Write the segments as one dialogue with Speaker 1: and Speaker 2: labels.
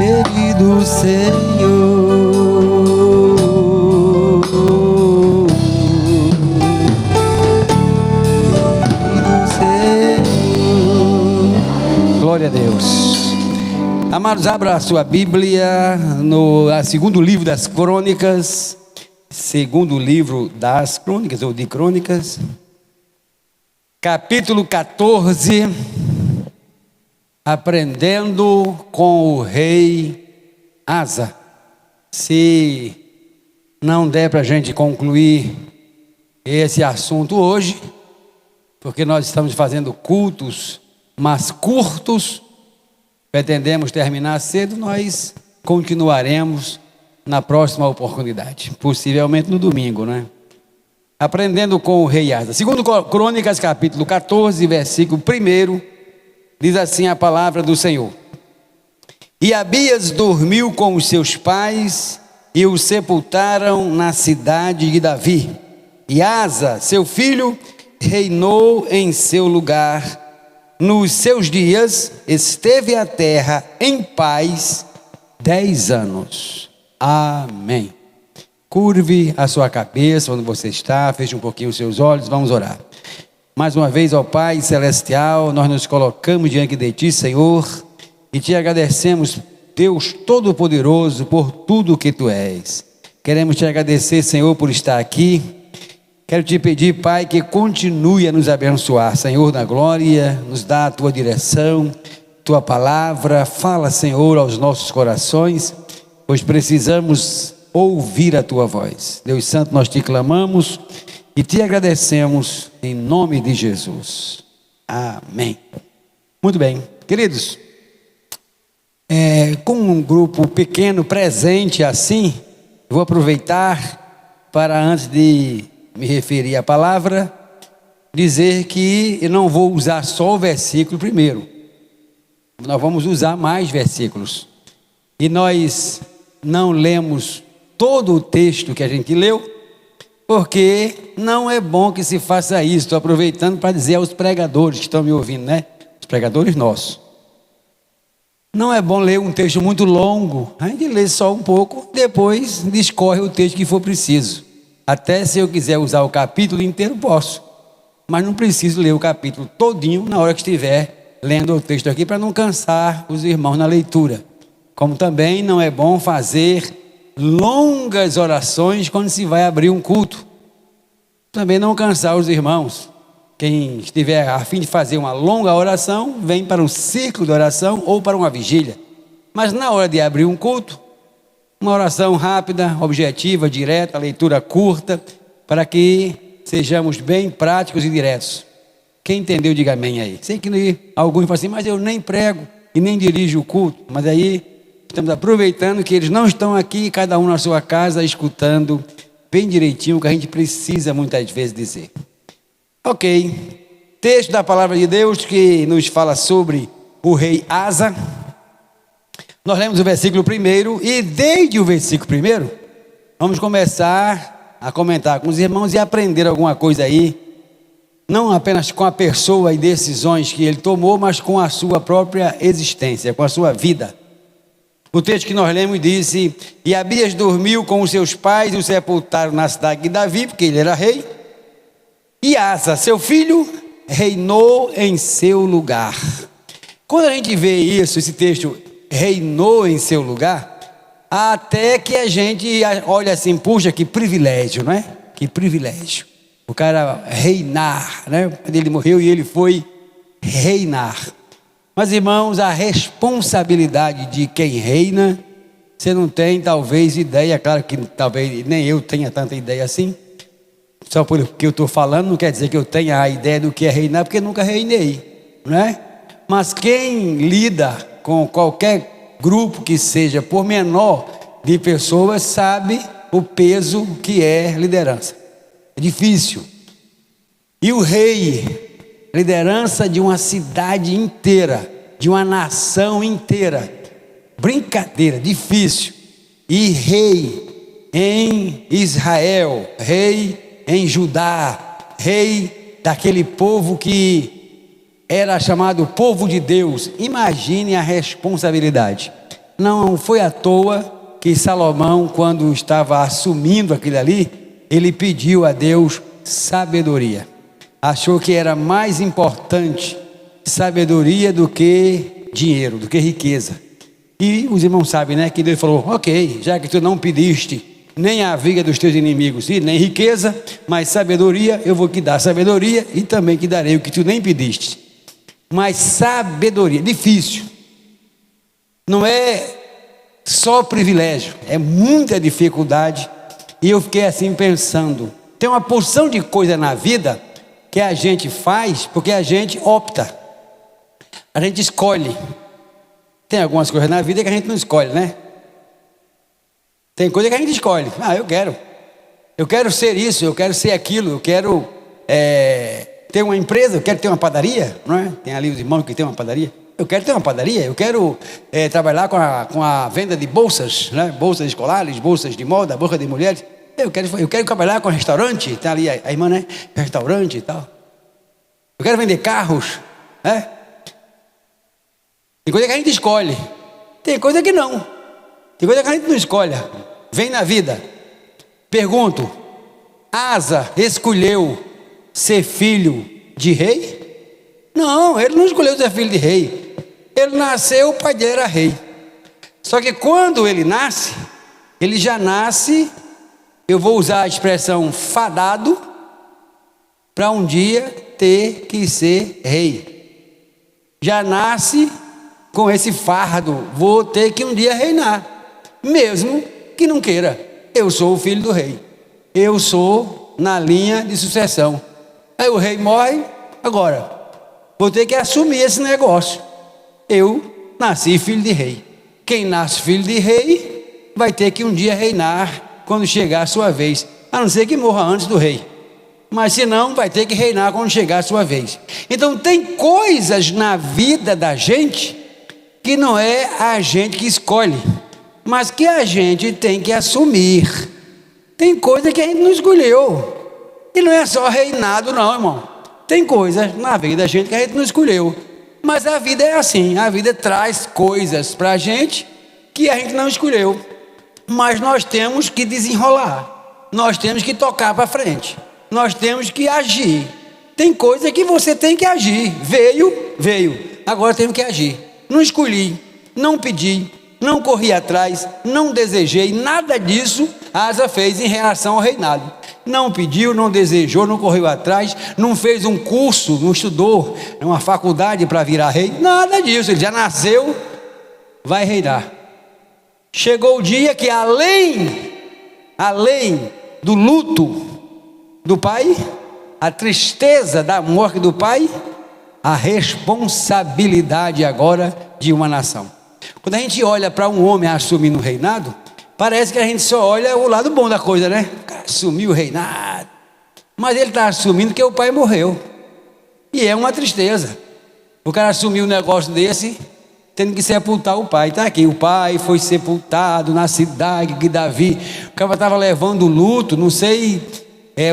Speaker 1: querido Senhor. Glória a Deus. Amados, abra a sua Bíblia no segundo livro das Crônicas, segundo livro das Crônicas ou de Crônicas, capítulo 14, aprendendo com o rei Asa. Se não der para a gente concluir esse assunto hoje, porque nós estamos fazendo cultos mas curtos, pretendemos terminar cedo, nós continuaremos na próxima oportunidade, possivelmente no domingo, né? Aprendendo com o rei Asa. Segundo Crônicas, capítulo 14, versículo 1, diz assim a palavra do Senhor: E Abias dormiu com os seus pais e o sepultaram na cidade de Davi. E Asa, seu filho, reinou em seu lugar. Nos seus dias esteve a terra em paz 10 anos. Amém. Curve a sua cabeça onde você está, feche um pouquinho os seus olhos, vamos orar. Mais uma vez, ó Pai Celestial, nós nos colocamos diante de Ti, Senhor, e Te agradecemos, Deus Todo-Poderoso, por tudo que Tu és. Queremos Te agradecer, Senhor, por estar aqui. Quero te pedir, Pai, que continue a nos abençoar, Senhor, na glória, nos dá a Tua direção, Tua palavra, fala, Senhor, aos nossos corações, pois precisamos ouvir a Tua voz. Deus Santo, nós Te clamamos e Te agradecemos em nome de Jesus. Amém. Muito bem, queridos, com um grupo pequeno presente assim, vou aproveitar para, antes de me referir à palavra, dizer que eu não vou usar só o versículo primeiro, nós vamos usar mais versículos, e nós não lemos todo o texto que a gente leu, porque não é bom que se faça isso. Estou aproveitando para dizer aos pregadores que estão me ouvindo, né? Os pregadores nossos, não é bom ler um texto muito longo, a gente lê só um pouco, depois discorre o texto que for preciso. Até se eu quiser usar o capítulo inteiro, posso, mas não preciso ler o capítulo todinho na hora que estiver lendo o texto aqui, para não cansar os irmãos na leitura. Como também não é bom fazer longas orações quando se vai abrir um culto, também não cansar os irmãos. Quem estiver a fim de fazer uma longa oração, vem para um círculo de oração ou para uma vigília, mas na hora de abrir um culto, uma oração rápida, objetiva, direta, leitura curta, para que sejamos bem práticos e diretos. Quem entendeu, diga amém aí. Sei que alguns falam assim, mas eu nem prego e nem dirijo o culto. Mas aí estamos aproveitando que eles não estão aqui, cada um na sua casa, escutando bem direitinho o que a gente precisa muitas vezes dizer. Ok, texto da palavra de Deus que nos fala sobre o rei Asa. Nós lemos o versículo 1 e desde o versículo 1 vamos começar a comentar com os irmãos e aprender alguma coisa aí, não apenas com a pessoa e decisões que ele tomou, mas com a sua própria existência, com a sua vida. O texto que nós lemos disse: E Abias dormiu com os seus pais e o sepultaram na cidade de Davi, porque ele era rei. E Asa, seu filho, reinou em seu lugar. Quando a gente vê isso, esse texto, reinou em seu lugar, até que a gente olha assim, puxa, que privilégio, não é? Que privilégio, o cara reinar, né? Ele morreu e ele foi reinar. Mas irmãos, a responsabilidade de quem reina, você não tem talvez ideia, claro que talvez nem eu tenha tanta ideia assim, só porque eu estou falando não quer dizer que eu tenha a ideia do que é reinar, porque nunca reinei, não é? Mas quem lida com qualquer grupo que seja, por menor de pessoas, sabe o peso que é liderança. É difícil. E o rei, liderança de uma cidade inteira, de uma nação inteira, brincadeira, difícil. E rei em Israel, rei em Judá, rei daquele povo que era chamado povo de Deus. Imagine a responsabilidade. Não foi à toa que Salomão, quando estava assumindo aquilo ali, ele pediu a Deus sabedoria. Achou que era mais importante sabedoria do que dinheiro, do que riqueza. E os irmãos sabem, né, que Deus falou: ok, já que tu não pediste nem a viga dos teus inimigos e nem riqueza, mas sabedoria, eu vou te dar sabedoria e também te darei o que tu nem pediste. Mas sabedoria, difícil, não é só privilégio, é muita dificuldade. E eu fiquei assim pensando, tem uma porção de coisa na vida que a gente faz porque a gente opta, a gente escolhe. Tem algumas coisas na vida que a gente não escolhe, né? Tem coisa que a gente escolhe. Eu quero ser isso, eu quero ser aquilo, eu quero ter uma empresa, eu quero ter uma padaria, não é? Tem ali os irmãos que tem uma padaria. Eu quero ter uma padaria, eu quero trabalhar com a venda de bolsas, né? Bolsas escolares, bolsas de moda, bolsa de mulheres. Eu quero trabalhar com restaurante, tem ali a irmã, né? Restaurante e tal. Eu quero vender carros, né? Tem coisa que a gente escolhe, tem coisa que não. Tem coisa que a gente não escolhe, vem na vida. Pergunto: Asa escolheu ser filho de rei? Não, ele não escolheu ser filho de rei. Ele nasceu, o pai dele era rei. Só que quando ele nasce, ele já nasce, eu vou usar a expressão fadado, para um dia ter que ser rei. Já nasce com esse fardo, vou ter que um dia reinar. Mesmo que não queira, eu sou o filho do rei, eu sou na linha de sucessão. Aí o rei morre, agora vou ter que assumir esse negócio. Eu nasci filho de rei. Quem nasce filho de rei vai ter que um dia reinar quando chegar a sua vez, a não ser que morra antes do rei, mas se não, vai ter que reinar quando chegar a sua vez. Então tem coisas na vida da gente que não é a gente que escolhe, mas que a gente tem que assumir. Tem coisa que a gente não escolheu, e não é só reinado não, irmão. Tem coisas na vida da gente que a gente não escolheu, mas a vida é assim, a vida traz coisas para a gente que a gente não escolheu, mas nós temos que desenrolar, nós temos que tocar para frente, nós temos que agir. Tem coisa que você tem que agir, veio, agora temos que agir. Não escolhi, não pedi, não corri atrás, não desejei, nada disso Asa fez em relação ao reinado. Não pediu, não desejou, não correu atrás, não fez um curso, não estudou uma faculdade para virar rei, nada disso. Ele já nasceu, vai reinar. Chegou o dia que além do luto do pai, a tristeza da morte do pai, a responsabilidade agora de uma nação. Quando a gente olha para um homem assumindo o reinado, parece que a gente só olha o lado bom da coisa, né? O cara assumiu o reinado, mas ele está assumindo que o pai morreu, e é uma tristeza. O cara assumiu um negócio desse, tendo que sepultar o pai. Está aqui, o pai foi sepultado na cidade de Davi. O cara estava levando luto, não sei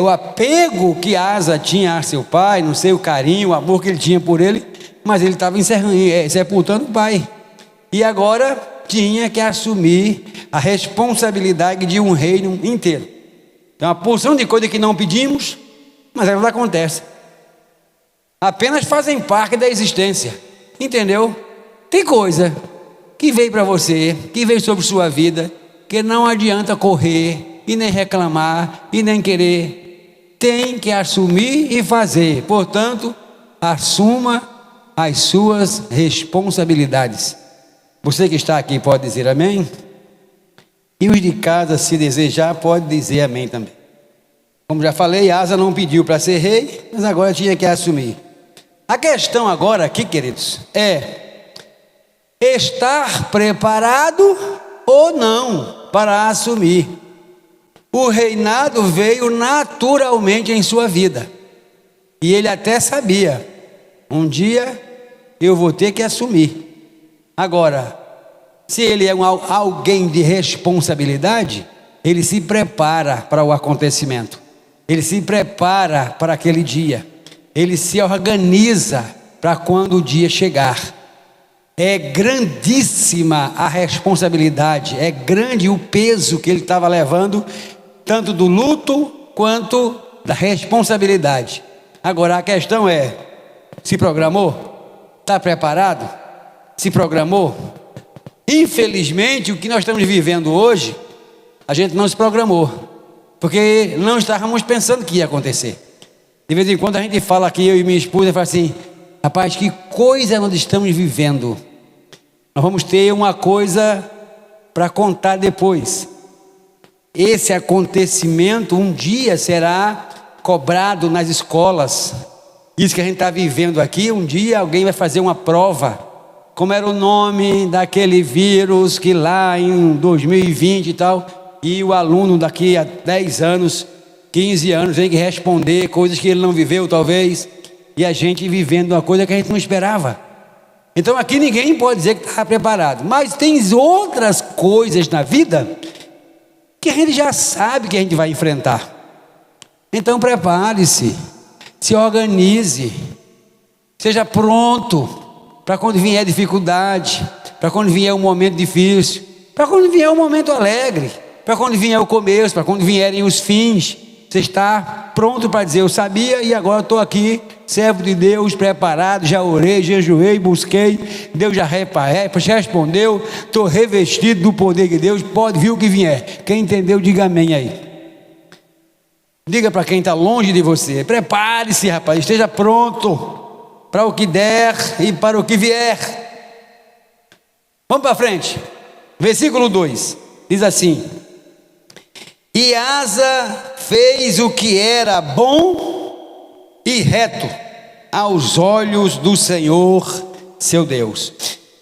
Speaker 1: o apego que Asa tinha a seu pai, não sei o carinho, o amor que ele tinha por ele, mas ele estava sepultando o pai, e agora tinha que assumir a responsabilidade de um reino inteiro. Tem uma porção de coisas que não pedimos, mas elas acontecem, apenas fazem parte da existência, entendeu? Tem coisa que veio para você, que veio sobre sua vida, que não adianta correr e nem reclamar e nem querer, tem que assumir e fazer. Portanto, assuma as suas responsabilidades. Você que está aqui pode dizer amém, e os de casa, se desejar, pode dizer amém também. Como já falei, Asa não pediu para ser rei, mas agora tinha que assumir. A questão agora aqui, queridos, é estar preparado ou não para assumir. O reinado veio naturalmente em sua vida, e ele até sabia, um dia eu vou ter que assumir. Agora, se ele é alguém de responsabilidade, ele se prepara para o acontecimento, ele se prepara para aquele dia, ele se organiza para quando o dia chegar. é grandíssima a responsabilidade, é grande o peso que ele estava levando, tanto do luto quanto da responsabilidade. Agora a questão é: se programou? Está preparado? Se programou? Infelizmente, o que nós estamos vivendo hoje, a gente não se programou, porque não estávamos pensando que ia acontecer. De vez em quando a gente fala aqui, eu e minha esposa, fala assim: rapaz, que coisa nós estamos vivendo. Nós vamos ter uma coisa para contar depois. Esse acontecimento um dia será cobrado nas escolas. Isso que a gente está vivendo aqui, um dia alguém vai fazer uma prova. Como era o nome daquele vírus que lá em 2020 e tal, e o aluno daqui a 10 anos, 15 anos, tem que responder coisas que ele não viveu talvez, e a gente vivendo uma coisa que a gente não esperava. Então aqui ninguém pode dizer que está preparado, mas tem outras coisas na vida que a gente já sabe que a gente vai enfrentar. Então prepare-se, se organize, seja pronto para quando vier dificuldade, para quando vier um momento difícil, para quando vier um momento alegre, para quando vier o começo, para quando vierem os fins. Você está pronto para dizer: eu sabia e agora estou aqui, servo de Deus, preparado, já orei, jejuei, busquei, Deus já respondeu, estou revestido do poder de Deus, pode vir o que vier. Quem entendeu, diga amém aí. Diga para quem está longe de você: prepare-se, rapaz, esteja pronto para o que der e para o que vier. Vamos para frente. Versículo 2 diz assim: e Asa fez o que era bom e reto aos olhos do Senhor seu Deus.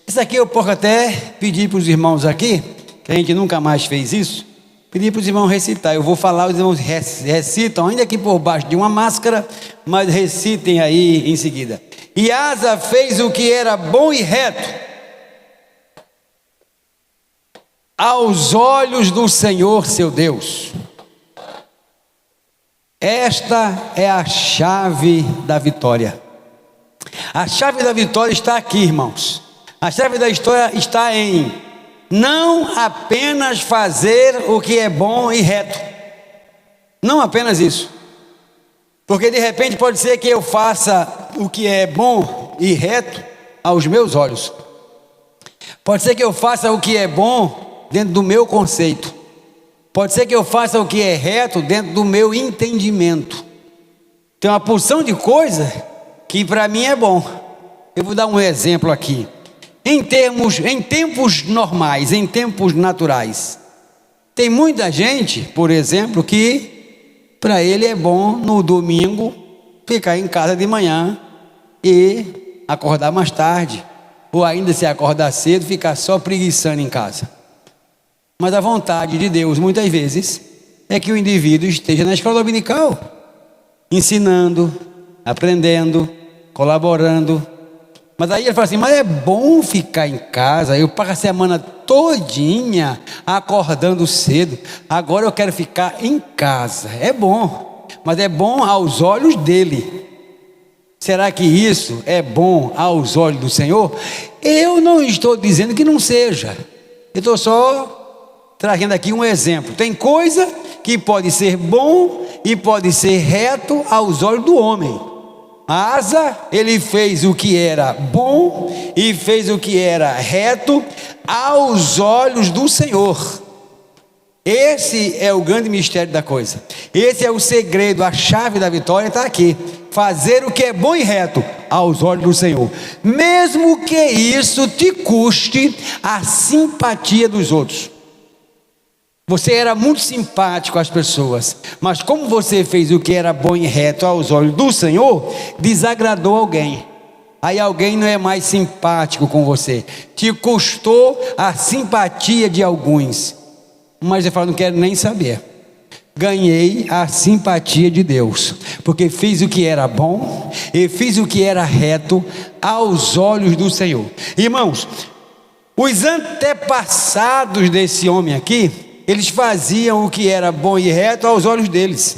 Speaker 1: Isso aqui eu posso até pedir para os irmãos aqui, que a gente nunca mais fez isso, pedir para os irmãos recitar. Eu vou falar, os irmãos recitam, ainda aqui por baixo de uma máscara, mas recitem aí em seguida. E Asa fez o que era bom e reto aos olhos do Senhor seu Deus. Esta é a chave da vitória. A chave da vitória está aqui, irmãos. A chave da história está em não apenas fazer o que é bom e reto. Não apenas isso. Porque de repente pode ser que eu faça o que é bom e reto aos meus olhos. Pode ser que eu faça o que é bom dentro do meu conceito. Pode ser que eu faça o que é reto dentro do meu entendimento. Tem uma porção de coisa que para mim é bom. Eu vou dar um exemplo aqui. Em tempos normais, em tempos naturais, tem muita gente, por exemplo, que para ele é bom no domingo ficar em casa de manhã e acordar mais tarde, ou ainda se acordar cedo, ficar só preguiçando em casa. Mas a vontade de Deus, muitas vezes, é que o indivíduo esteja na escola dominical, ensinando, aprendendo, colaborando. Mas aí ele fala assim: mas é bom ficar em casa, eu passo a semana todinha acordando cedo, agora eu quero ficar em casa. É bom, mas é bom aos olhos dele. Será que isso é bom aos olhos do Senhor? Eu não estou dizendo que não seja, eu estou só trazendo aqui um exemplo. Tem coisa que pode ser bom e pode ser reto aos olhos do homem. Asa, ele fez o que era bom e fez o que era reto aos olhos do Senhor. Esse é o grande mistério da coisa. Esse é o segredo, a chave da vitória está aqui. Fazer o que é bom e reto aos olhos do Senhor, mesmo que isso te custe a simpatia dos outros. Você era muito simpático às pessoas, mas como você fez o que era bom e reto aos olhos do Senhor, desagradou alguém. Aí alguém não é mais simpático com você, te custou a simpatia de alguns, mas você fala: não quero nem saber. Ganhei a simpatia de Deus, porque fiz o que era bom e fiz o que era reto aos olhos do Senhor. Irmãos, os antepassados desse homem aqui, eles faziam o que era bom e reto aos olhos deles.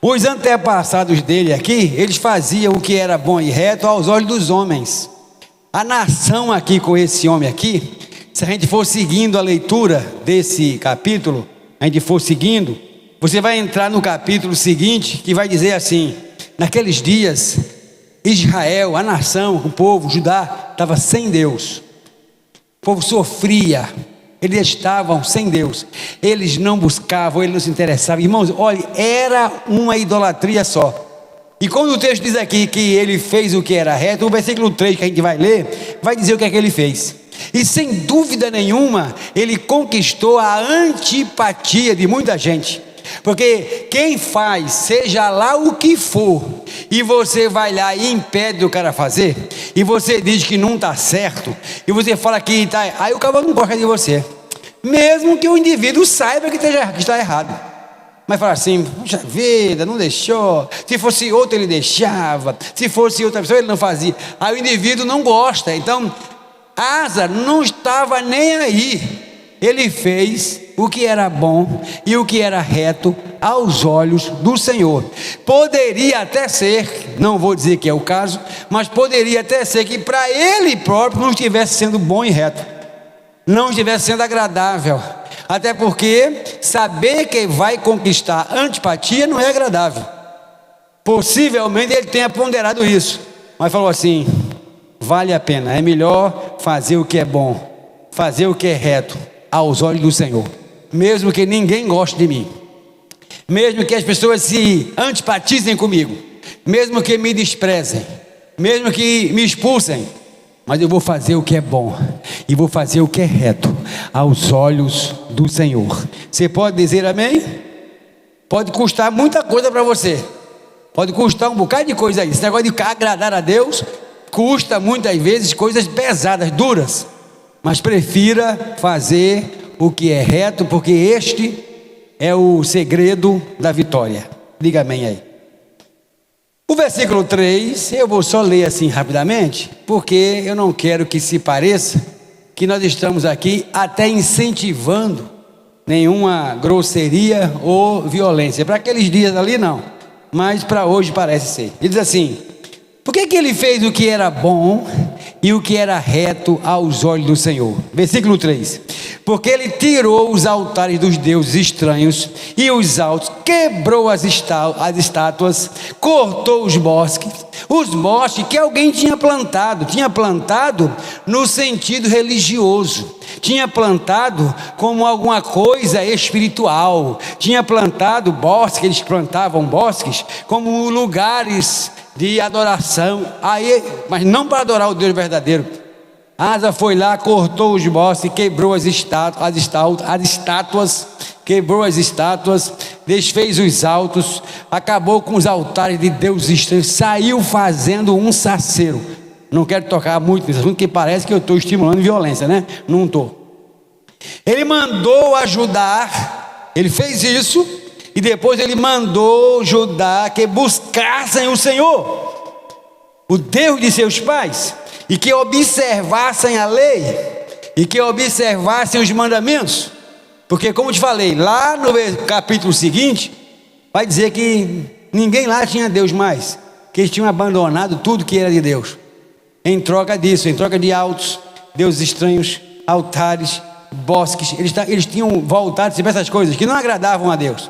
Speaker 1: Os antepassados dele aqui, eles faziam o que era bom e reto aos olhos dos homens. A nação aqui com esse homem aqui, se a gente for seguindo a leitura desse capítulo, a gente for seguindo, você vai entrar no capítulo seguinte, que vai dizer assim: naqueles dias, Israel, a nação, o povo, Judá, estava sem Deus. O povo sofria, eles estavam sem Deus, eles não buscavam, eles não se interessavam. Irmãos, olha, era uma idolatria só. E quando o texto diz aqui que ele fez o que era reto, o versículo 3 que a gente vai ler, vai dizer o que é que ele fez. E sem dúvida nenhuma, ele conquistou a antipatia de muita gente. Porque quem faz, seja lá o que for, e você vai lá e impede o cara fazer, e você diz que não está certo, e você fala que está, aí o cara não gosta de você, mesmo que o indivíduo saiba que está errado. Mas fala assim: puxa vida, não deixou. Se fosse outro ele deixava, se fosse outra pessoa ele não fazia. Aí o indivíduo não gosta. Então Asa não estava nem aí. Ele fez o que era bom e o que era reto aos olhos do Senhor. Poderia até ser, não vou dizer que é o caso, mas poderia até ser que para ele próprio não estivesse sendo bom e reto, não estivesse sendo agradável. Até porque saber que vai conquistar antipatia não é agradável. Possivelmente ele tenha ponderado isso, mas falou assim: vale a pena, é melhor fazer o que é bom, fazer o que é reto aos olhos do Senhor, mesmo que ninguém goste de mim, mesmo que as pessoas se antipatizem comigo, mesmo que me desprezem, mesmo que me expulsem, mas eu vou fazer o que é bom e vou fazer o que é reto aos olhos do Senhor. Você pode dizer amém? Pode custar muita coisa para você, pode custar um bocado de coisa aí. Esse negócio de agradar a Deus custa muitas vezes coisas pesadas, duras, mas prefira fazer o que é reto, porque este é o segredo da vitória. Diga amém aí. O versículo 3, eu vou só ler assim rapidamente, porque eu não quero que se pareça que nós estamos aqui até incentivando nenhuma grosseria ou violência. Para aqueles dias ali não, mas para hoje parece ser. Ele diz assim: por que ele fez o que era bom e o que era reto aos olhos do Senhor? Versículo 3: porque ele tirou os altares dos deuses estranhos e os altos, quebrou as estátuas, cortou os bosques que alguém tinha plantado no sentido religioso, tinha plantado como alguma coisa espiritual, tinha plantado bosques, eles plantavam bosques como lugares de adoração, mas não para adorar o Deus verdadeiro. Asa foi lá, cortou os bosques, quebrou as estátuas, quebrou as estátuas, desfez os altos, acabou com os altares de deuses estranhos, saiu fazendo um saceiro. Não quero tocar muito nesse assunto, porque parece que eu estou estimulando violência, né? Não estou. Ele mandou ajudar, ele fez isso, e depois ele mandou Judá que buscassem o Senhor, o Deus de seus pais, e que observassem a lei, e que observassem os mandamentos. Porque, como te falei, lá no capítulo seguinte, vai dizer que ninguém lá tinha Deus mais, que eles tinham abandonado tudo que era de Deus, em troca disso, em troca de altos, deuses estranhos, altares, bosques. Eles tinham voltado a essas coisas que não agradavam a Deus.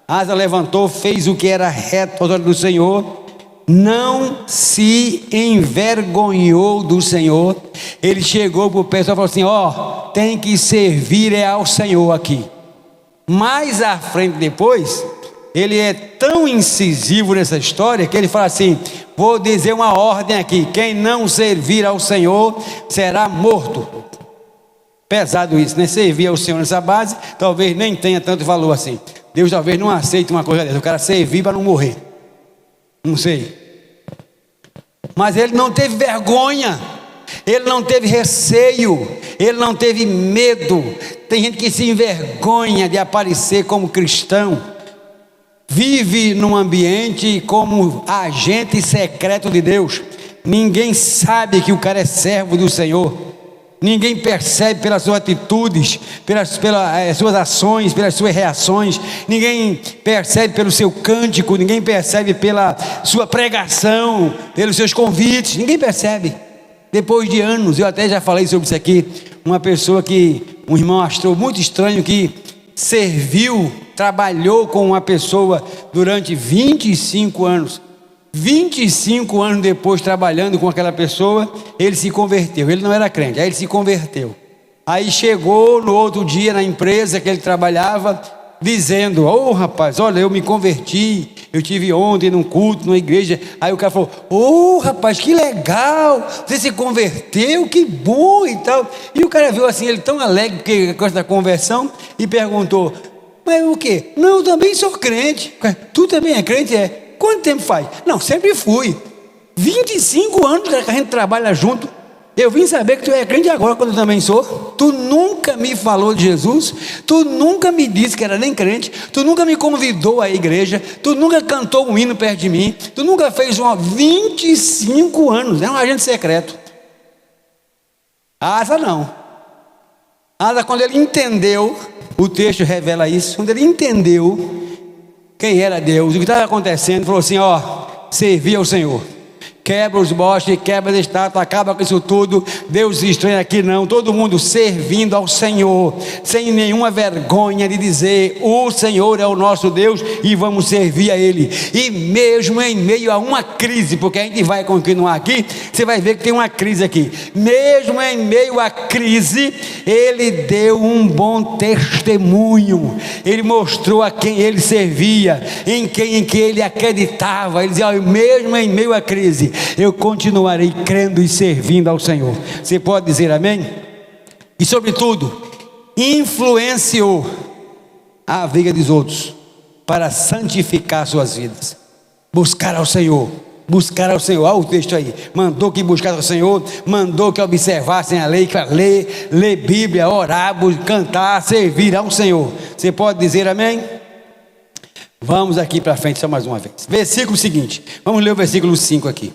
Speaker 1: Asa levantou, fez o que era reto aos olhos do Senhor, não se envergonhou do Senhor. Ele chegou para o pessoal e falou assim: tem que servir ao Senhor aqui. Mais à frente depois, ele é tão incisivo nessa história que ele fala assim: vou dizer uma ordem aqui, quem não servir ao Senhor será morto. Pesado isso, né? Servir ao Senhor nessa base talvez nem tenha tanto valor assim. Deus talvez não aceite uma coisa dessa, o cara servir para não morrer, não sei. Mas ele não teve vergonha, ele não teve receio, ele não teve medo. Tem gente que se envergonha de aparecer como cristão, vive num ambiente como agente secreto de Deus. Ninguém sabe que o cara é servo do Senhor. Ninguém percebe pelas suas atitudes, pelas suas ações, pelas suas reações. Ninguém percebe pelo seu cântico, ninguém percebe pela sua pregação, pelos seus convites. Ninguém percebe. Depois de anos, eu até já falei sobre isso aqui, uma pessoa que um irmão achou muito estranho, que serviu, trabalhou com uma pessoa durante 25 anos. 25 anos depois, trabalhando com aquela pessoa, ele se converteu. Ele não era crente, aí ele se converteu. Aí chegou no outro dia na empresa que ele trabalhava, dizendo: ô rapaz, olha, eu me converti, eu tive ontem num culto, numa igreja. Aí o cara falou: ô rapaz, que legal, você se converteu, que bom e tal. E o cara viu assim, ele tão alegre com essa conversão, e perguntou: mas o quê? Não, eu também sou crente. Tu também é crente? É. Quanto tempo faz? Não, sempre fui. 25 anos que a gente trabalha junto. Eu vim saber que tu é crente agora, quando eu também sou. Tu nunca me falou de Jesus, tu nunca me disse que era nem crente, tu nunca me convidou à igreja, tu nunca cantou um hino perto de mim, tu nunca fez 25 anos, é um agente secreto. Asa não. Asa, quando ele entendeu, o texto revela isso, quando ele entendeu quem era Deus, o que estava acontecendo, falou assim: ó, servir ao Senhor. Quebra os bosques, quebra as estátuas, acaba com isso tudo. Deus estranho aqui não, todo mundo servindo ao Senhor, sem nenhuma vergonha de dizer: o Senhor é o nosso Deus e vamos servir a Ele. E mesmo em meio a uma crise, porque a gente vai continuar aqui, você vai ver que tem uma crise aqui. Mesmo em meio à crise, Ele deu um bom testemunho. Ele mostrou a quem Ele servia, em quem Ele acreditava. Ele dizia: mesmo em meio à crise, eu continuarei crendo e servindo ao Senhor. Você pode dizer amém? E sobretudo, influenciou a vida dos outros para santificar suas vidas. Buscar ao Senhor, buscar ao Senhor. Olha o texto aí, mandou que buscassem ao Senhor, mandou que observassem a lei, ler Bíblia, orar, cantar, servir ao Senhor. Você pode dizer amém? Vamos aqui para frente só mais uma vez. Versículo seguinte, vamos ler o versículo 5 aqui.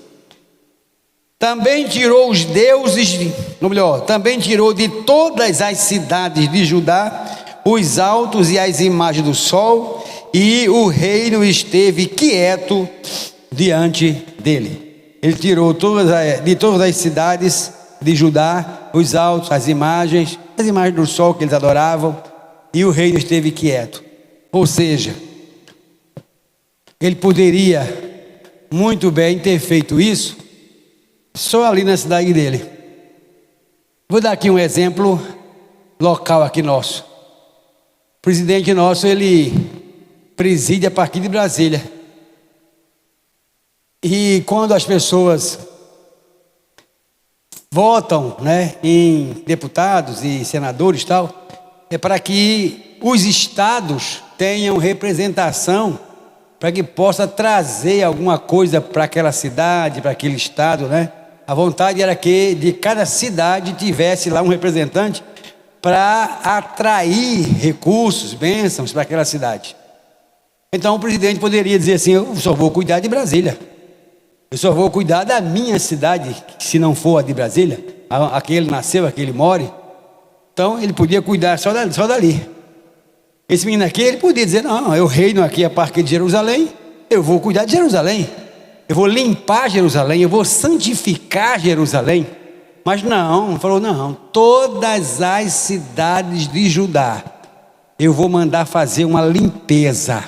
Speaker 1: Também tirou os deuses, ou melhor, também tirou de todas as cidades de Judá os altos e as imagens do sol, e o reino esteve quieto diante dele. Ele tirou de todas as cidades de Judá os altos, as imagens do sol que eles adoravam, e o reino esteve quieto. Ou seja, ele poderia muito bem ter feito isso só ali na cidade dele. Vou dar aqui um exemplo local aqui nosso. O presidente nosso, ele preside a partir de Brasília. E quando as pessoas votam, né, em deputados e senadores e tal, é para que os estados tenham representação, para que possa trazer alguma coisa para aquela cidade, para aquele estado, né? A vontade era que de cada cidade tivesse lá um representante para atrair recursos, bênçãos para aquela cidade. Então o presidente poderia dizer assim: eu só vou cuidar de Brasília, eu só vou cuidar da minha cidade, se não for a de Brasília, a que ele nasceu, a que ele mora. Então ele podia cuidar só dali. Esse menino aqui, ele podia dizer: não, eu reino aqui a partir de Jerusalém, eu vou cuidar de Jerusalém, eu vou limpar Jerusalém, eu vou santificar Jerusalém. Mas não, falou: não, todas as cidades de Judá eu vou mandar fazer uma limpeza,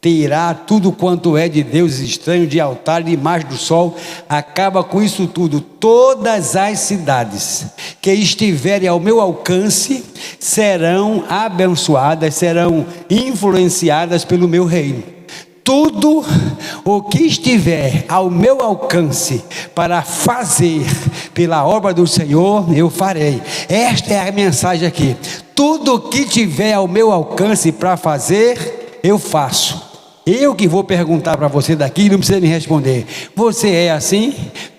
Speaker 1: tirar tudo quanto é de deuses estranhos, de altar, de imagem do sol. Acaba com isso tudo. Todas as cidades que estiverem ao meu alcance serão abençoadas, serão influenciadas pelo meu reino. Tudo o que estiver ao meu alcance para fazer pela obra do Senhor, eu farei. Esta é a mensagem aqui. Tudo o que tiver ao meu alcance para fazer, eu faço. Eu que vou perguntar para você daqui, não precisa me responder. Você é assim?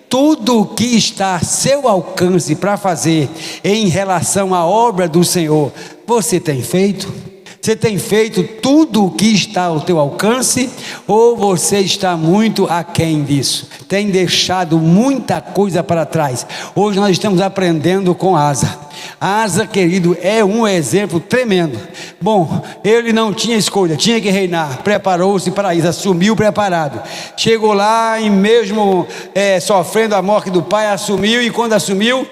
Speaker 1: Tudo o que está a seu alcance para fazer em relação à obra do Senhor, você tem feito? Você tem feito tudo o que está ao teu alcance, ou você está muito aquém disso? Tem deixado muita coisa para trás. Hoje nós estamos aprendendo com Asa. Asa, querido, é um exemplo tremendo. Bom, ele não tinha escolha, tinha que reinar. Preparou-se para isso, assumiu preparado. Chegou lá e mesmo sofrendo a morte do pai, assumiu. E quando assumiu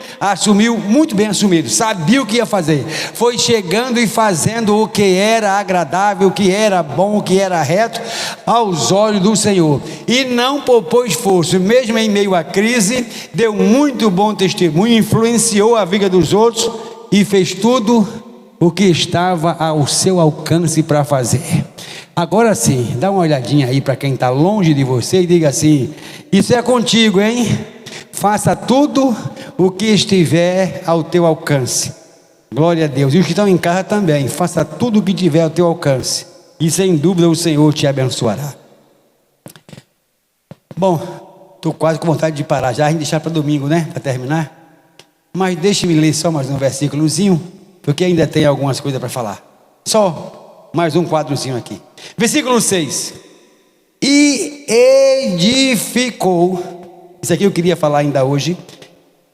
Speaker 1: muito bem assumido. Sabia o que ia fazer. Foi chegando e fazendo o que era agradável, o que era bom, o que era reto aos olhos do Senhor. E não poupou esforço, mesmo em meio à crise, deu muito bom testemunho, influenciou a vida dos outros e fez tudo o que estava ao seu alcance para fazer. Agora sim, dá uma olhadinha aí para quem está longe de você e diga assim: isso é contigo, hein? Faça tudo o que estiver ao teu alcance. Glória a Deus. E os que estão em casa também, faça tudo o que tiver ao teu alcance, e sem dúvida o Senhor te abençoará. Bom, estou quase com vontade de parar já, a gente deixar para domingo, né? Para terminar. Mas deixe-me ler só mais um versículozinho, porque ainda tem algumas coisas para falar. Só mais um quadrozinho aqui. Versículo 6. E edificou, isso aqui eu queria falar ainda hoje.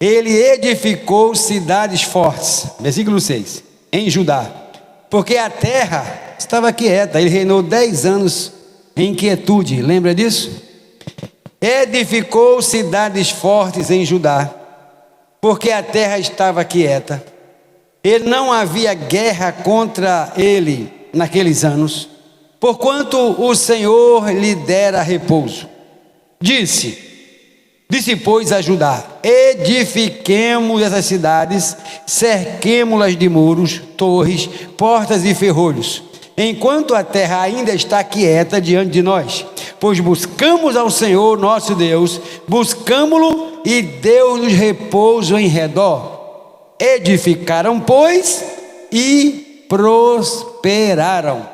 Speaker 1: Ele edificou cidades fortes. Versículo 6. Em Judá, porque a terra estava quieta. Ele reinou 10 anos em quietude. Lembra disso? Edificou cidades fortes em Judá, porque a terra estava quieta. E não havia guerra contra ele naqueles anos, porquanto o Senhor lhe dera repouso. Disse, pois, a Judá: edifiquemos essas cidades, cerquemo-las de muros, torres, portas e ferrolhos, enquanto a terra ainda está quieta diante de nós. Pois buscamos ao Senhor nosso Deus, buscamo-lo e deu-nos repouso em redor. Edificaram, pois, e prosperaram.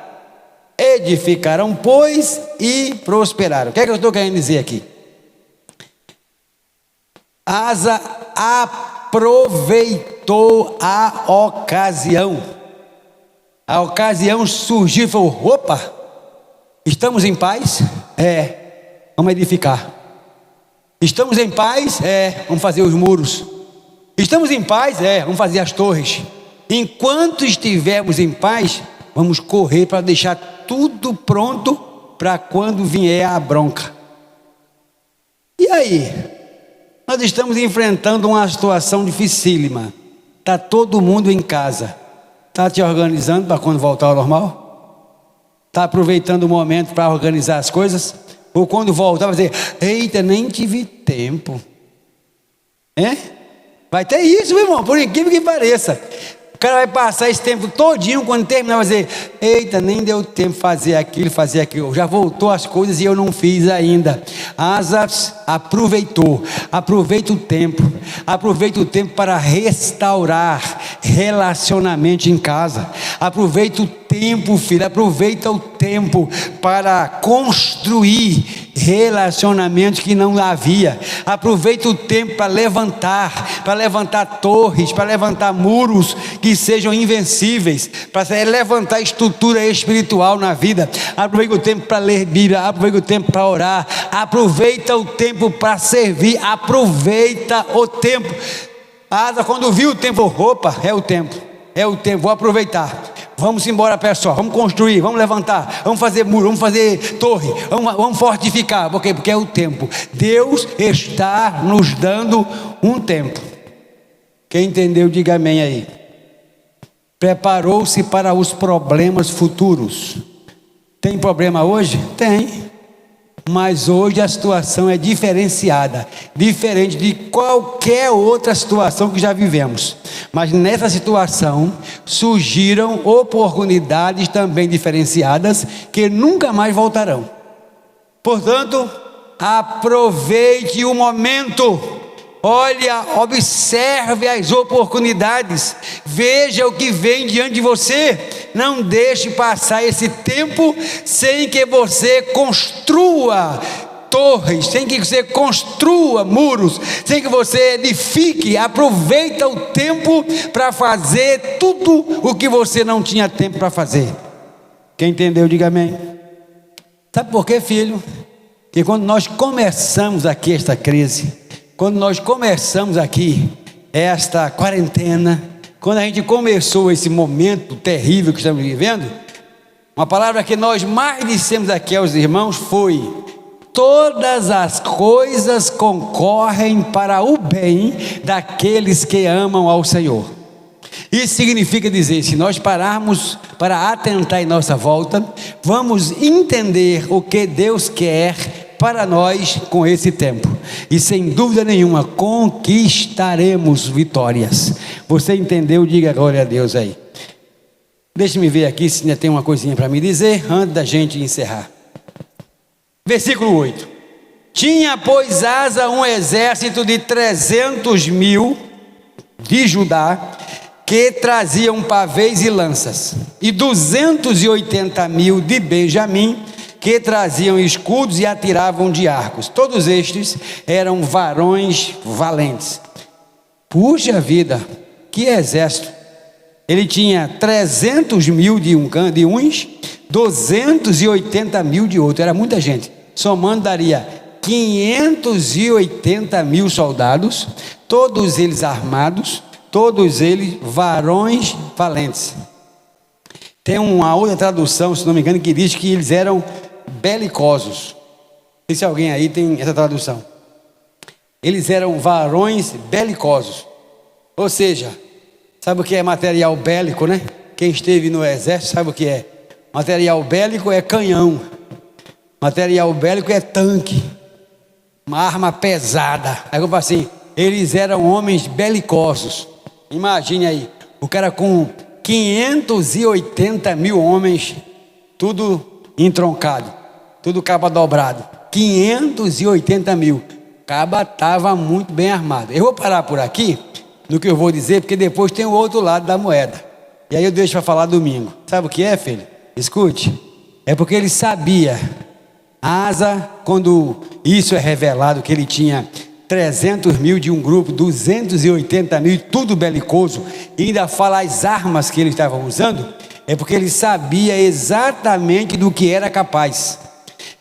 Speaker 1: Edificaram, pois, e prosperaram. O que é que eu estou querendo dizer aqui? Asa aproveitou a ocasião. A ocasião surgiu e falou: opa, estamos em paz? Vamos edificar. Estamos em paz? Vamos fazer os muros. Estamos em paz? Vamos fazer as torres. Enquanto estivermos em paz, vamos correr para deixar tudo pronto para quando vier a bronca. E aí? Nós estamos enfrentando uma situação dificílima. Está todo mundo em casa. Está te organizando para quando voltar ao normal? Está aproveitando o momento para organizar as coisas? Ou quando voltar vai dizer: eita, nem tive tempo. Vai ter isso, meu irmão, por incrível que pareça. O cara vai passar esse tempo todinho, quando terminar vai dizer: eita, nem deu tempo de fazer aquilo, já voltou as coisas e eu não fiz ainda. Asas aproveitou. Aproveita o tempo para restaurar relacionamento em casa. Aproveita o tempo, filho, aproveita o tempo para construir relacionamentos que não havia. Aproveita o tempo para levantar torres, para levantar muros que sejam invencíveis, para levantar estrutura espiritual na vida. Aproveita o tempo para ler Bíblia, aproveita o tempo para orar, aproveita o tempo para servir, aproveita o tempo. Asa, quando viu o tempo, opa, é o tempo, vou aproveitar. Vamos embora, pessoal, vamos construir, vamos levantar, vamos fazer muro, vamos fazer torre, vamos fortificar. Por quê? Porque é o tempo. Deus está nos dando um tempo. Quem entendeu, diga amém aí. Preparou-se para os problemas futuros. Tem problema hoje? Tem. Mas hoje a situação é diferenciada, diferente de qualquer outra situação que já vivemos. Mas nessa situação surgiram oportunidades também diferenciadas que nunca mais voltarão. Portanto, aproveite o momento. Olha, observe as oportunidades, veja o que vem diante de você. Não deixe passar esse tempo sem que você construa torres, sem que você construa muros, sem que você edifique. Aproveita o tempo para fazer tudo o que você não tinha tempo para fazer. Quem entendeu, diga amém. Sabe por quê, filho? Porque quando nós começamos aqui esta crise, quando nós começamos aqui esta quarentena, quando a gente começou esse momento terrível que estamos vivendo, uma palavra que nós mais dissemos aqui aos irmãos foi: todas as coisas concorrem para o bem daqueles que amam ao Senhor. Isso significa dizer, se nós pararmos para atentar em nossa volta, vamos entender o que Deus quer para nós com esse tempo, e sem dúvida nenhuma conquistaremos vitórias. Você entendeu? Diga glória a Deus aí. Deixe-me ver aqui se ainda tem uma coisinha para me dizer antes da gente encerrar. Versículo 8: tinha pois Asa um exército de 300.000 de Judá, que traziam pavês e lanças, e 280.000 de Benjamim, que traziam escudos e atiravam de arcos. Todos estes eram varões valentes. Puxa vida, que exército! Ele tinha 300.000 de uns, 280.000 de outro. Era muita gente. Somando daria 580.000 soldados, todos eles armados, todos eles varões valentes. Tem uma outra tradução, se não me engano, que diz que eles eram belicosos. Não sei se alguém aí tem essa tradução. Eles eram varões belicosos. Ou seja, sabe o que é material bélico, né? Quem esteve no exército sabe o que é. Material bélico é canhão. Material bélico é tanque. Uma arma pesada. Aí eu falo assim, eles eram homens belicosos. Imagine aí, o cara com 580.000 homens, tudo entroncado, tudo capa dobrado. 580.000. O caba estava muito bem armado. Eu vou parar por aqui no que eu vou dizer, porque depois tem o outro lado da moeda. E aí eu deixo para falar domingo. Sabe o que é, filho? Escute. É porque ele sabia. Asa, quando isso é revelado, que ele tinha 300.000 de um grupo, 280.000, tudo belicoso, e ainda fala as armas que ele estava usando, é porque ele sabia exatamente do que era capaz.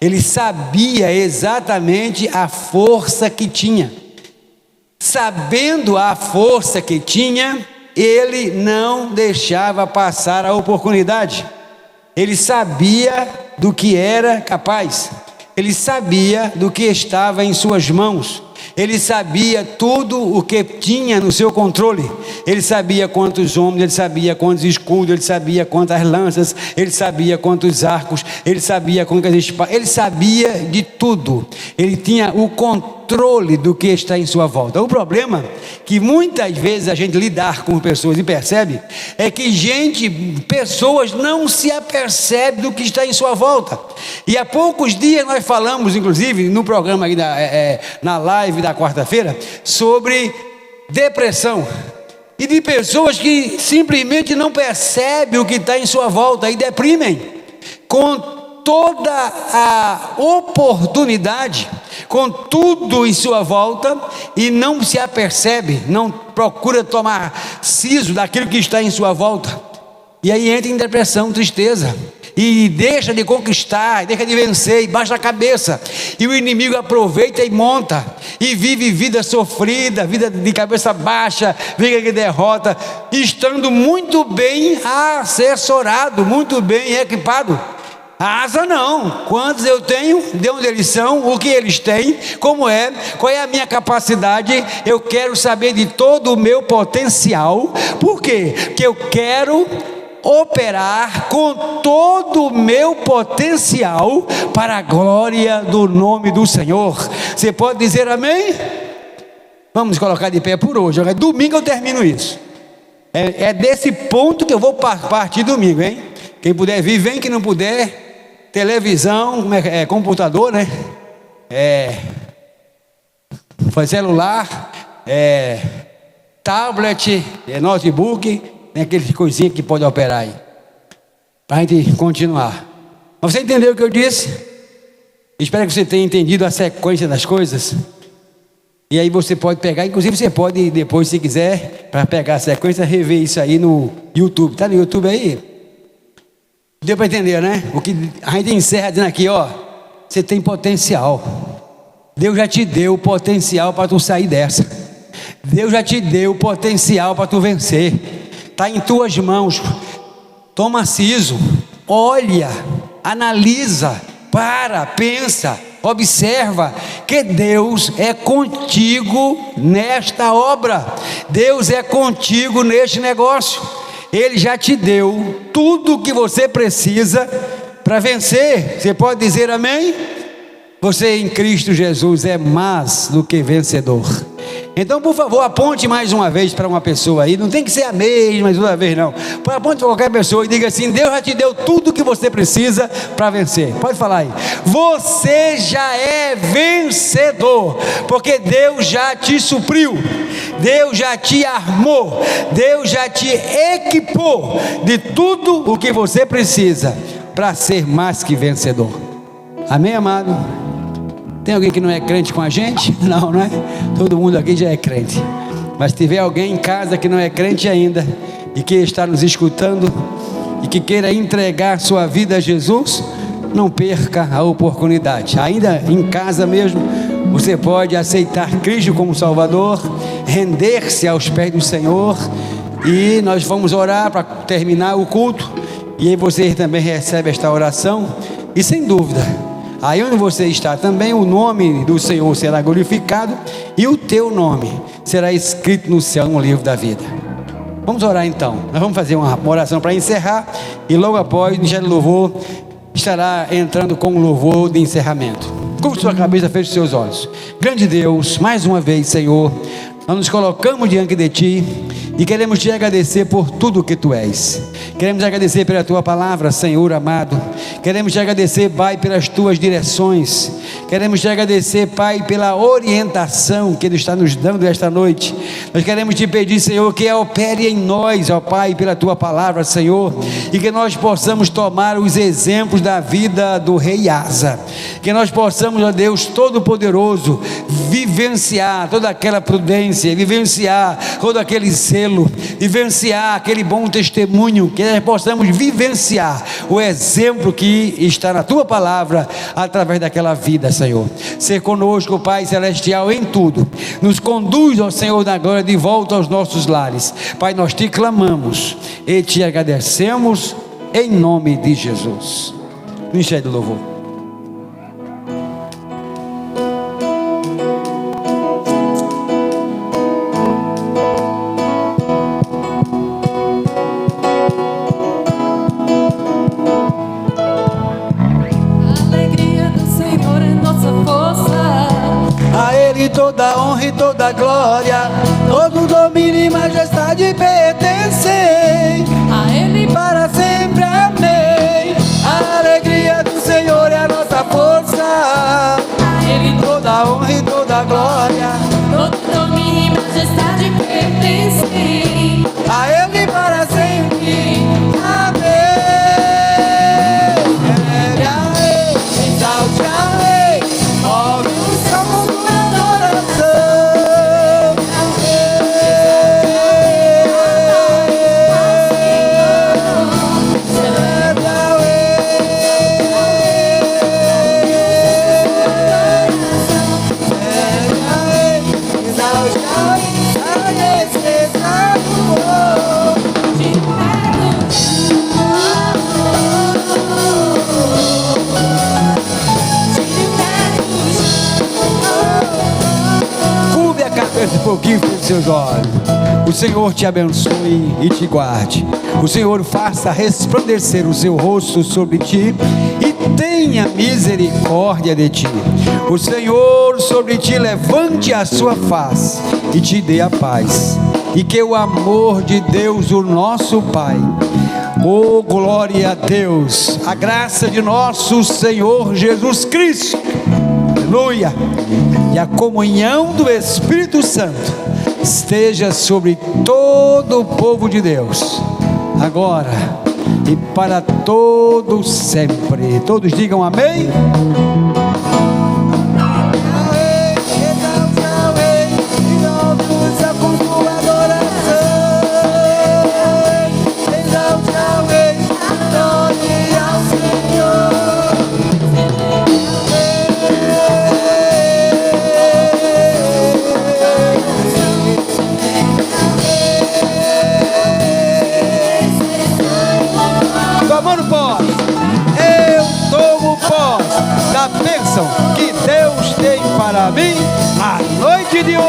Speaker 1: Ele sabia exatamente a força que tinha. Sabendo a força que tinha, ele não deixava passar a oportunidade. Ele sabia do que era capaz. Ele sabia do que estava em suas mãos. Ele sabia tudo o que tinha no seu controle. Ele sabia quantos homens, ele sabia quantos escudos, ele sabia quantas lanças, ele sabia quantos arcos, ele sabia quantas espadas, ele sabia de tudo. Ele tinha o controle do que está em sua volta. O problema que muitas vezes a gente lidar com pessoas e percebe é que pessoas não se apercebem do que está em sua volta. E há poucos dias nós falamos, inclusive no programa aqui na live da quarta-feira, sobre depressão, e de pessoas que simplesmente não percebem o que está em sua volta e deprimem com toda a oportunidade, com tudo em sua volta, e não se apercebe, não procura tomar siso daquilo que está em sua volta, e aí entra em depressão, tristeza, e deixa de conquistar, deixa de vencer, e baixa a cabeça, e o inimigo aproveita e monta, e vive vida sofrida, vida de cabeça baixa, vida de derrota, estando muito bem assessorado, muito bem equipado. A Asa não. Quantos eu tenho, de onde eles são, o que eles têm, como é, qual é a minha capacidade. Eu quero saber de todo o meu potencial. Por quê? Porque eu quero operar com todo o meu potencial para a glória do nome do Senhor. Você pode dizer amém? Vamos colocar de pé por hoje. Domingo eu termino isso. É desse ponto que eu vou partir domingo, hein? Quem puder vir, vem. Quem não puder, televisão, computador, né? Celular, tablet, notebook, tem aqueles coisinhas que pode operar aí, para a gente continuar. Mas você entendeu o que eu disse? Espero que você tenha entendido a sequência das coisas. E aí você pode pegar, inclusive você pode depois, se quiser, para pegar a sequência, rever isso aí no YouTube. Tá no YouTube aí? Deu para entender, né? O que a gente encerra dizendo aqui, ó, você tem potencial. Deus já te deu o potencial para tu sair dessa. Deus já te deu o potencial para tu vencer. está em tuas mãos. Toma siso, olha, analisa, pensa, observa que Deus é contigo nesta obra, Deus é contigo neste negócio. Ele já te deu tudo o que você precisa para vencer. Você pode dizer amém? Você em Cristo Jesus é mais do que vencedor. Então, por favor, aponte mais uma vez para uma pessoa aí. Não tem que ser a mesma uma vez, não. Aponte para qualquer pessoa e diga assim: Deus já te deu tudo o que você precisa para vencer. Pode falar aí. Você já é vencedor, porque Deus já te supriu, Deus já te armou, Deus já te equipou de tudo o que você precisa para ser mais que vencedor. Amém, amado? Tem alguém que não é crente com a gente? Não, não é? Todo mundo aqui já é crente. Mas se tiver alguém em casa que não é crente ainda e que está nos escutando e que queira entregar sua vida a Jesus, não perca a oportunidade. Ainda em casa mesmo, você pode aceitar Cristo como Salvador, render-se aos pés do Senhor, e nós vamos orar para terminar o culto. E aí você também recebe esta oração, e sem dúvida, aí onde você está também, o nome do Senhor será glorificado e o teu nome será escrito no céu, no livro da vida. Vamos orar então. Nós vamos fazer uma oração para encerrar, e logo após o Ministério do Louvor estará entrando com o louvor de encerramento. Curva sua cabeça, feche seus olhos. Grande Deus, mais uma vez, Senhor, nós nos colocamos diante de Ti e queremos Te agradecer por tudo que Tu és. Queremos agradecer pela Tua palavra, Senhor amado. Queremos Te agradecer, Pai, pelas Tuas direções. Queremos Te agradecer, Pai, pela orientação que Ele está nos dando esta noite. Nós queremos Te pedir, Senhor, que opere em nós, ó Pai, pela Tua palavra, Senhor, e que nós possamos tomar os exemplos da vida do rei Asa. Que nós possamos, ó Deus Todo-Poderoso, vivenciar toda aquela prudência, vivenciar todo aquele zelo, vivenciar aquele bom testemunho, que nós possamos vivenciar o exemplo que está na Tua palavra, através daquela vida, Senhor. Ser conosco, Pai Celestial, em tudo. Nos conduz, ó Senhor da glória, de volta aos nossos lares. Pai, nós Te clamamos e Te agradecemos, em nome de Jesus. Ministério do Louvor.
Speaker 2: Toda honra e toda glória, todo domínio e majestade pertencem a Ele para sempre, amém. A alegria do Senhor é a nossa força, a Ele toda honra e toda glória, todo domínio e majestade pertencem a Ele para sempre, amém. Exalte a Rei, ouve o som.
Speaker 1: Um pouquinho com seus olhos. O Senhor te abençoe e te guarde. O Senhor faça resplandecer o seu rosto sobre ti e tenha misericórdia de ti. O Senhor sobre ti levante a sua face e te dê a paz. E que o amor de Deus, o nosso Pai, oh glória a Deus, a graça de nosso Senhor Jesus Cristo, aleluia, e a comunhão do Espírito Santo esteja sobre todo o povo de Deus, agora e para todos sempre. Todos digam amém. bênção que Deus tem para mim a noite de hoje.